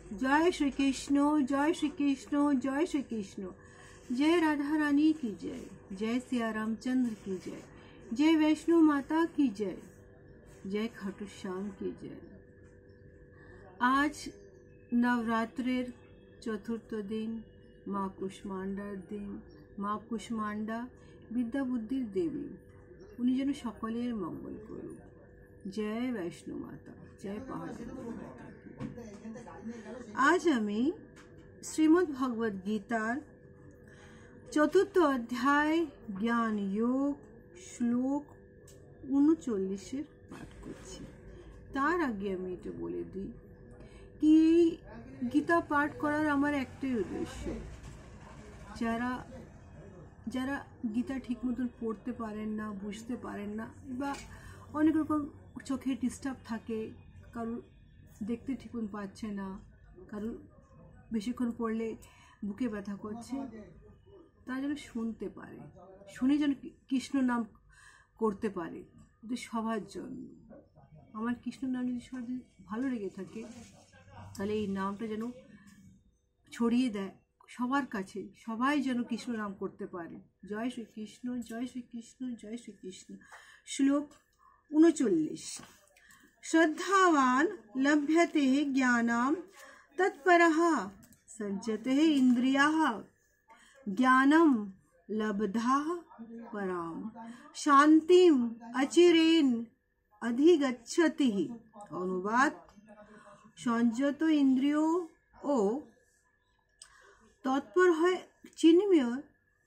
जय श्री कृष्ण, जय श्री कृष्ण, जय श्री कृष्ण। जय राधा रानी की जय, जय सिया रामचंद्र की जय, जय वैष्णो माता की जय, जय खाटू श्याम की जय। आज नवरात्रेर चतुर्थ दिन, माँ कुष्मांडार दिन। माँ कुष्मांडा विद्या बुद्धिर देवी, उनी जेन सकलेर मंगल करुक। जय वैष्णो माता, जय पहाड़ माता। आज आमी श्रीमद् भगवद गीतार चतुर्थ अध्याय ज्ञान योग श्लोक 39 पाठ करছি। तार आगे आमी এটা বলে দিই कि गीता पाठ করার আমার একটাই উদ্দেশ্য, যারা যারা গীতা ঠিক মতন পড়তে পারেন না, বুঝতে পারেন না, বা অনেক রকম চোখে ডিস্টার্ব থাকে, কারোর দেখতে ঠিক মতন পাচ্ছে না, কারোর বেশিক্ষণ পড়লে বুকে ব্যথা করছে, তারা যেন শুনতে পারে, শুনে যেন কৃষ্ণ নাম করতে পারে। ওদের সবার জন্য আমার কৃষ্ণ নাম যদি সবার ভালো লেগে থাকে, তাহলে এই নামটা যেন ছড়িয়ে দেয় সবার কাছে, সবাই যেন কৃষ্ণ নাম করতে পারে। জয় শ্রীকৃষ্ণ, জয় শ্রীকৃষ্ণ, জয় শ্রীকৃষ্ণ। শ্লোক 39। श्रद्धावान लभ्यते ज्ञानम तत्परः सज्जते इंद्रियाः ज्ञानम लब्धा पराम शांतिम अचिरेण अधिगच्छति। अनुवाद, संयत इंद्रिय ओ तत्पर है चिन्मय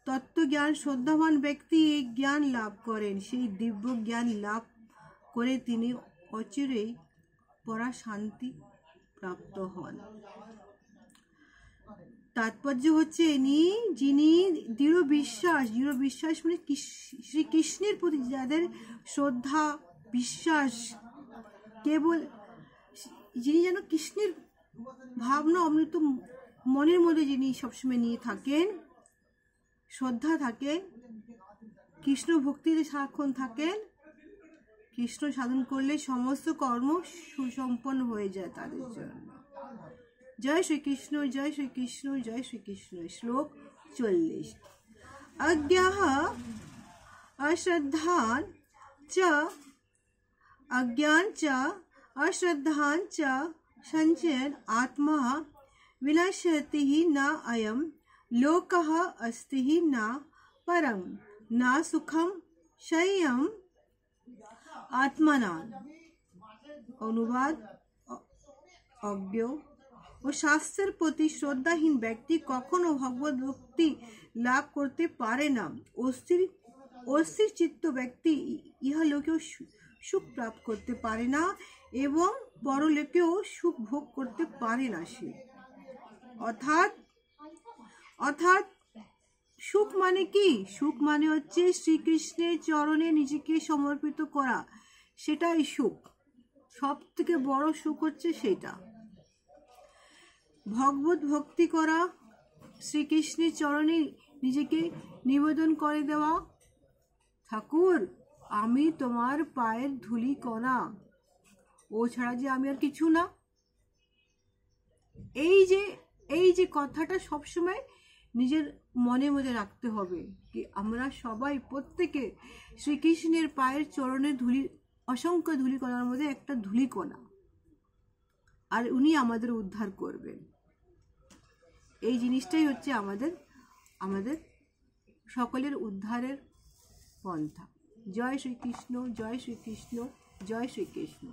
तत्वज्ञान श्रद्धावान व्यक्ति एक ज्ञान लाभ करें, সেই दिव्य ज्ञान लाभ करे তিনি অচিরেই পরা শান্তি প্রাপ্ত হন। তাৎপর্য হচ্ছে যিনি দৃঢ় বিশ্বাস মানে শ্রীকৃষ্ণের প্রতি যাদের শ্রদ্ধা বিশ্বাস, কেবল যিনি যেন কৃষ্ণের ভাবনা অমৃত মনের মধ্যে যিনি সবসময় নিয়ে থাকেন, শ্রদ্ধা থাকেন, কৃষ্ণ ভক্তিতে সারাক্ষণ থাকেন, কৃষ্ণ সাধন করলে সমস্ত কর্ম সুসম্পন্ন হয়ে যায় তাদের জন্য। জয় শ্রীকৃষ্ণ, জয় শ্রীকৃষ্ণ, জয় শ্রীকৃষ্ণ। শ্লোক 40। अज्ञाः अश्रद्धान् च अज्ञान च अश्रद्धान् च संचयन् आत्मा विनश्यति न अयं लोकः अस्ति न परं न सुखं शय्यम् आत्मना। अनुवाद, अज्ञ ও শাস্ত্রের প্রতি শ্রদ্ধাহীন ব্যক্তি কখনো ভগবত ভক্তি লাভ করতে পারে না। অস্থির চিত্ত ব্যক্তি ইহলোকেও সুখ প্রাপ্ত করতে পারে না এবং পরলোকেও সুখ ভোগ করতে পারে না সে। অর্থাৎ সুখ মানে কি? সুখ মানে হচ্ছে শ্রীকৃষ্ণের চরণে নিজেকে সমর্পিত করা, সেটাই সুখ। সব থেকে বড় সুখ হচ্ছে সেটা, ভগবত ভক্তি করা, শ্রীকৃষ্ণের চরণে নিজেকে নিবেদন করে দেওয়া। ঠাকুর, আমি তোমার পায়ের ধুলি কণা, ও ছাড়া যে আমি আর কিছু না। এই যে কথাটা সবসময় নিজের মনের মধ্যে রাখতে হবে কি আমরা সবাই প্রত্যেকে শ্রীকৃষ্ণের পায়ের চরণের ধুলি, অসংখ্য ধুলি কণার মধ্যে একটা ধুলি কণা, আর উনি আমাদের উদ্ধার করবেন। এই জিনিসটাই হচ্ছে আমাদের সকলের উদ্ধারের পন্থা। জয় শ্রীকৃষ্ণ, জয় শ্রীকৃষ্ণ, জয় শ্রীকৃষ্ণ।